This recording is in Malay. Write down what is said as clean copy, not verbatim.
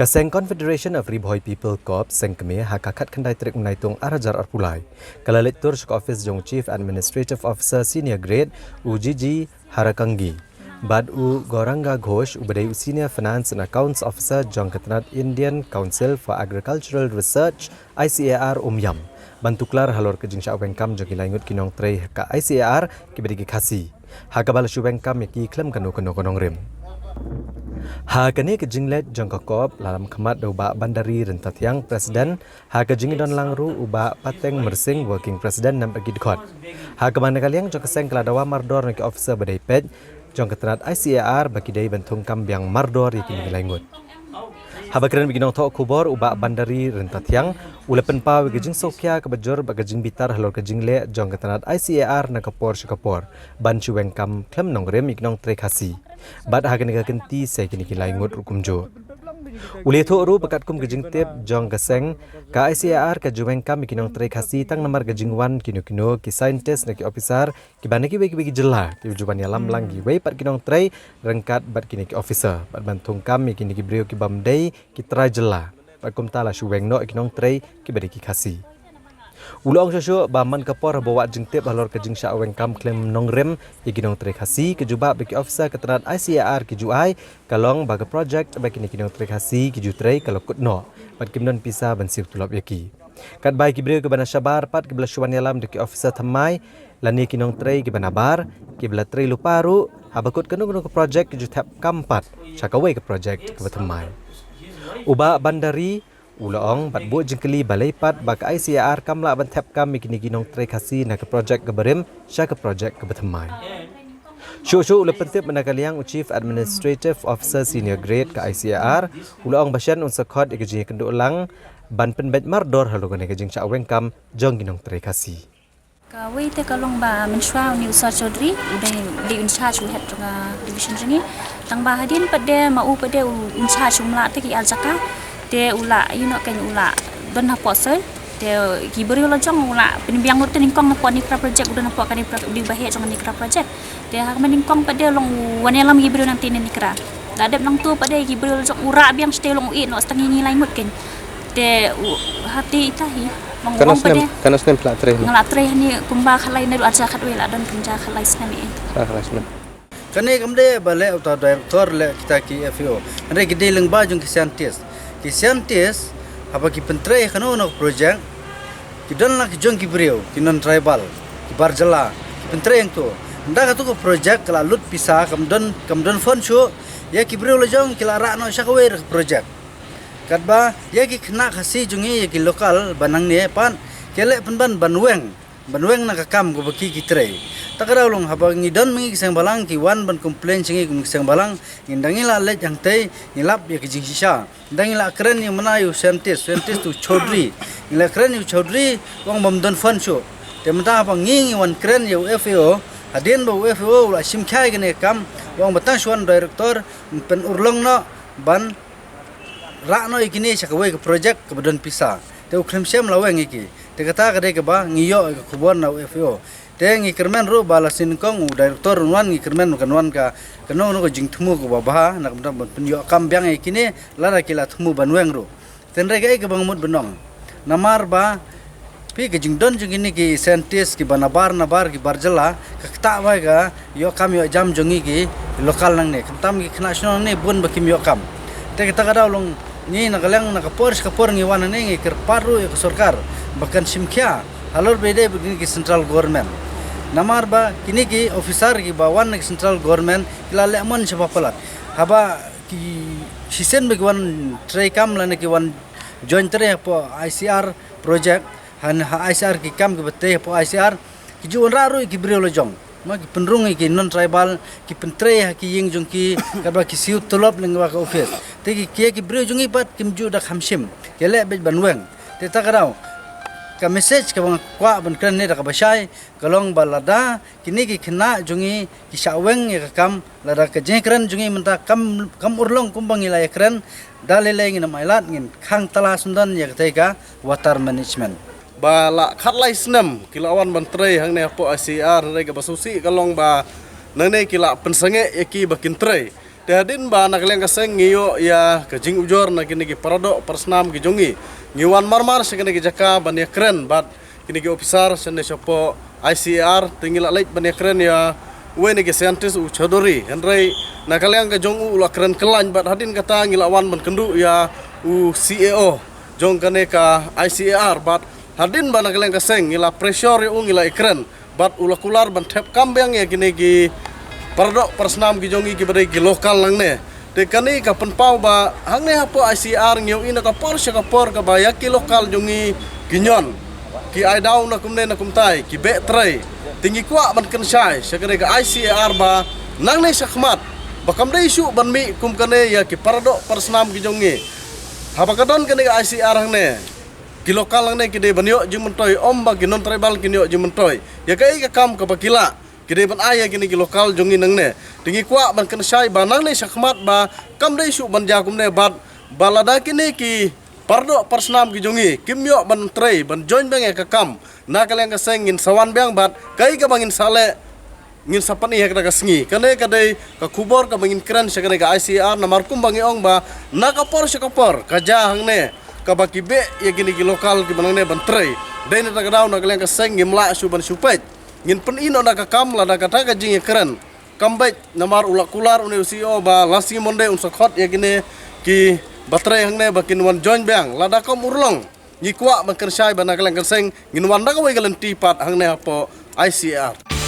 Kaseng Confederation of Riboy People Corp sengkeme hakakat kendai trik menaitung arajar arpulai. Kalalitur ke office jong Chief Administrative Officer Senior Grade UGG Harakangi. Bad u Goranga Ghosh ubadai Senior Finance and Accounts Officer jong ketenat Indian Council for Agricultural Research ICAR Umyam. Bantuklar halor kejing syawengkam jong kilangut kinong trei ka ICAR kibadigi khasi. Hakabal syawengkam yaki klem kanu rim. Hakani kejinglet jangkakop dalam kemat ubah bandari rentat yang presiden hakajing don langru ubah pateng mersing working president nam bagi dekot hakamana kaliang jangkaseng keladawa mardor naki officer badai pet jangkatenat ICAR bagi dai bentung kambiang mardor yakini langut habakran biginong tok kubor ubah bandari rentat yang ulepen pa gejing sokya kebajor bagajing bitar halor kejingle jangkatenat ICAR nakapor syakapor ban chuwengkam klem nongrem ignong trekhasi Bad hagan kenti saya kini kilai ngut rukumjo. Uli tu ru bakat kum gejing tip jong gaseng ka ICAR ka juweng kam kinong trek hasi tang namar gejing wan kino ki scientist neki officer ki banaki bagi jela ki juban yalam langgi wei pat kinong trei rengkat bat kini ki officer bat bantung kam kini ki brio ki bamdei ki trai jela pat kum tala shuweng no kinong trei ki bari ki khasi. Ulong syasyo baman kapor bawa jengtip halor ke jing syaweng kam klem nongrem iginong trek hasi ke jubak bagi officer keterat ICAR ki juai kalong baga project bagi ni kinong trek hasi ki jutrei kalau kutno pat kimnon pisa bansir tulap yaki kat bai ki breu ke bana syabar pat ke belashuan yalam deki officer thamai lani kinong trei ki banabar ki bela trei luparu habakut kanu ke project ki jutap kampat syakawai ke project ke thamai uba bandari Ulong bat buat jengkeli balai pat bak ICAR kamla bantap kam mikini ginong trek hasi nak projek keberim sya ke projek kebetemai. Syuk ule pentip menakaliang Chief Administrative Officer Senior Grade ke ICAR ulong basyan unsakot ikajing kenduk lang ban penbet mardor halugan ikajing syaweng kam jong ginong trek hasi. Kawai te kalong ba menshwa ni Usar Chaudhry udah di uncharge head division ini tang ba hadin pada mau pada uncharge umla te ki aljaka te ula kan ula don hapot sel te giberi ula jong ula penimbiang urut ningkong hapot nikra project udah hapot kan di bahaya jong nikra project te hak meningkong pada long wanelam giberi nanti nikra dadap nang tu pada giberi ula jong ura biang stay long uit no setengah ni lain mut kan te hati itahi mongong pada kana snem platre ngalatre ni kumba khalai neru aja khatwela don kunja khalai snem e khalai snem kane kamde bale auto director le kita ki FO ande gede leng ba jong scientist ki scientist apa ki pentre kano no project ki don la ki jong ki brio ki non tribal ki barjala ki pentre yang tu nda ka tu ko project kala lut pisa kamdon fon chu ya ki brio le jong ki la ra no shakwe project katba ya ki khna khasi jungi ya ki lokal banang ne pan kele penban banweng na ka kam go baki ki tre takara long haba ngidon mengi kisang balang ki wan ban complain singi kisang balang indangi la le jang tei ngilap ya ki jing sisa indangi la keren yang menayu scientist tu Chaudhry ngila keren yu Chaudhry wang bamdon fan show temta apa ngingi wan keren yu FAO adien bo FAO la simkhai gene kam wang batang swan director pen urlong no ban ra no ikini sakawai ke project ke badan pisa te ukrem sem la wang iki te kata kade ke ba ngiyo ke kubon na FAO te ngi kermen ro balasin kong director wan ngi kermen kan wan ka kano no jing thmu ko baba nak ban penyo kam biang ikini lara kila thmu banweng ro ten re ke bang mut benong namar ba pi ke jing don jing ini ki scientist ki banabar ki barjala ka ta ba ga yo kam yo jam jongi ki lokal nang ne kam ki national ne bun ba kim yo kam te kita kada long ni nagalang nakapor ngi wan ne ngi kerparu ya sarkar bahkan simkya halor bede begini ki central government namar ba kini ki officer ki bawan ki central government kila lemon siapa pelat haba ki sisen bagi wan tray kam lane ki wan joint tray po ICR project han ICR ki kam ki bete po ICR ki juan raru ki brio jong ma ki penrung ki non tribal ki pentre ki ying jong ki kaba ki siu tolop lengwa ka office te ki brio jong ipat kim ju da khamsim kele be banweng te takarau ka message ka bang kwa ban kren ne da ka basai kalong balada kini ki khna jungi ki shaweng ya kam lada ka je kren jungi menta kam urlong kumbang ila ya kren dalele ngin mailat ngin khang tala sundan ya ka water management ba khatlai snem kilawan bantre hang ne po ICAR re ka basusi kalong ba nane kila pensenge yaki bakin tre Tehadin ba nak leng kaseng ngiyo ya kejing ujor nak kini ki paradok persnam ki jongi ngiwan marmar sekene ki jaka bania keren bat kini ki officer sende sopo ICAR tinggal lait bania keren ya we ni ki scientist u chodori henrei nak leng ka jong u la keren kelan bat hadin kata ngilawan ban kendu ya u CEO jong kane ka ICAR bat hadin ba nak leng kaseng ngila pressure u ngila ikren bat ula kular ban tep kambang ya kini ki paradok persnam ki jongi ki badai ki lokal lang ne te kani ka penpau ba hang ne hapo ICR ngiu ina ka por sya ka por ka ba ya ki lokal jongi kinyon ki ai dau na kumne na kumtai ki be trai tinggi kwa ban ken sai sekare ka ICR ba nang ne sakmat ba kam dai su ban mi kum kane ya ki paradok persnam ki jongi haba kadon kane ka ICR hang ne ki lokal lang ne ki de banyo jimentoi om ba ki non tribal ki nyo jimentoi ya kai ka kam ka bakila kini ban ayah kini ki lokal jongi nang ne tinggi kwa ban kena sai ba nang ne sakmat ba kam dai su ban jakum ne bat balada kini ki pardo persnam ki jongi kimyo ban trei ban join bang ka kam na kaleng ka sengin sawan bang bat kai ka bangin sale ngin sapani hek ka sngi kane ka dai ka kubor ka bangin kran sakane ka ICR na markum bangi ong ba na ka por ka ja hang ne ka baki be ya kini ki lokal ki banang ne ban trei dai na ta daw na kaleng ka sengin mla su ban supet ngin pen ino da ka kam la da kata ka jing keren kambait namar ulak kular une usio ba lasi monde un sakhot ya gine ki batre hang ne bakin wan join bang la da kom urlong ni kwa ban kersai ban ka leng seng ngin wan da ka we galen tipat hang ne apo ICR